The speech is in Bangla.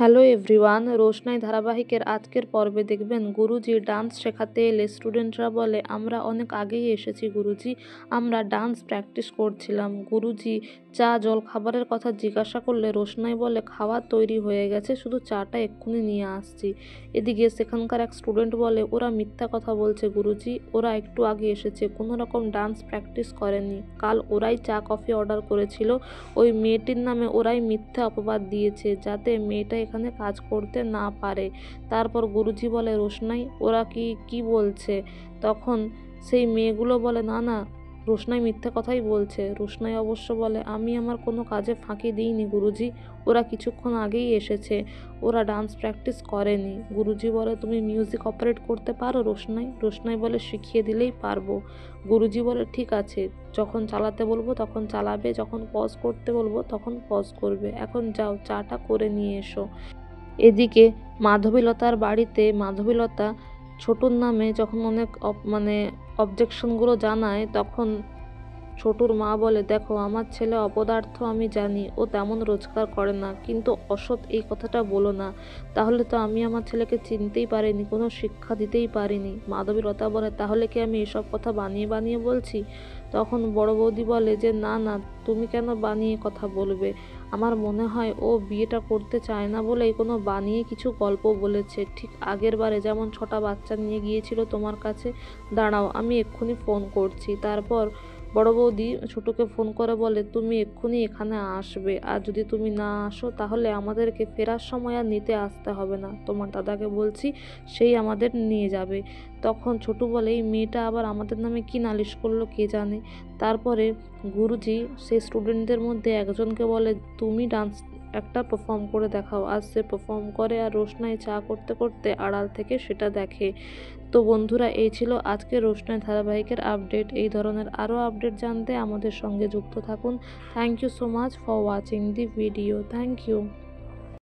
হ্যালো এভরিওয়ান, রোশনাই ধারাবাহিকের আজকের পর্বে দেখবেন গুরুজি ডান্স শেখাতে এলে স্টুডেন্টরা বলে আমরা অনেক আগেই এসেছি গুরুজি, আমরা ডান্স প্র্যাকটিস করছিলাম। গুরুজি চা জল খাবারের কথা জিজ্ঞাসা করলে রোশনাই বলে খাবার তৈরি হয়ে গেছে, শুধু চাটা এক্ষুনি নিয়ে আসছি। এদিকে সেখানকার এক স্টুডেন্ট বলে ওরা মিথ্যা কথা বলছে গুরুজি, ওরা একটু আগে এসেছে, কোনো রকম ডান্স প্র্যাকটিস করেনি। কাল ওরাই চা কফি অর্ডার করেছিল, ওই মেয়েটির নামে ওরাই মিথ্যা অপবাদ দিয়েছে যাতে মেয়েটা এখানে কাজ করতে না পারে। তারপর গুরুজি বলে রোশনাই ওরা কি বলছে? তখন সেই মেয়েগুলো বলে না না, রোশনাই মিথ্যে কথাই বলছে। রোশনাই অবশ্য বলে আমি আমার কোনো কাজে ফাঁকি দিইনি গুরুজি, ওরা কিছুক্ষণ আগেই এসেছে, ওরা ডান্স প্র্যাকটিস করেনি। গুরুজি বলে তুমি মিউজিক অপারেট করতে পারো রোশনাই? রোশনাই বলে শিখিয়ে দিলেই পারবো। গুরুজি বলে ঠিক আছে, যখন চালাতে বলবো তখন চালাবে, যখন পজ করতে বলবো তখন পজ করবে, এখন যাও চাটা করে নিয়ে এসো। এদিকে মাধবীলতার বাড়িতে মাধবীলতা ছোটুর নামে যখন অনেক অবজেকশনগুলো জানায়, তখন ছোটুর মা বলে দেখো আমার ছেলে অপদার্থ আমি জানি, ও তেমন রোজগার করে না, কিন্তু অসৎ এই কথাটা বলো না, তাহলে তো আমি আমার ছেলেকে চিনতেই পারিনি, কোনো শিক্ষা দিতেই পারিনি। মাধবীলতা বলে তাহলে কি আমি এসব কথা বানিয়ে বানিয়ে বলছি? তখন বড় বৌদি বলে যে না না, তুমি কেন বানিয়ে কথা বলবে, আমার মনে হয় ও বিয়েটা করতে চায় না বলেই কোনো বানিয়ে কিছু গল্প বলেছে, ঠিক আগের বারে যেমন 6টা বাচ্চা নিয়ে গিয়েছিল তোমার কাছে। দাঁড়াও আমি এক্ষুনি ফোন করছি। তারপর বড় বৌদি ছোটুকে ফোন করে বলে তুমি এক্ষুনি এখানে আসবে, আর যদি তুমি না আসো তাহলে আমাদেরকে ফেরার সময় আর নিতে আসতে হবে না, তোমার দাদাকে বলছি সেই আমাদের নিয়ে যাবে। তখন ছোটু বলে এই মেয়েটা আবার আমাদের নামে কি নালিশ করলো কে জানে। তারপরে গুরুজি সেই স্টুডেন্টদের মধ্যে একজনকে বলে তুমি ডান্স একটা পারফর্ম করে দেখাও। আর সে পারফর্ম করে, আর রোশনাই চা করতে করতে আড়াল থেকে সেটা দেখে। তো বন্ধুরা, এই ছিল আজকে রোশনাই ধারাবাহিকের আপডেট। এই ধরনের আরও আপডেট জানতে আমাদের সঙ্গে যুক্ত থাকুন। Thank you so much for watching the video. Thank you.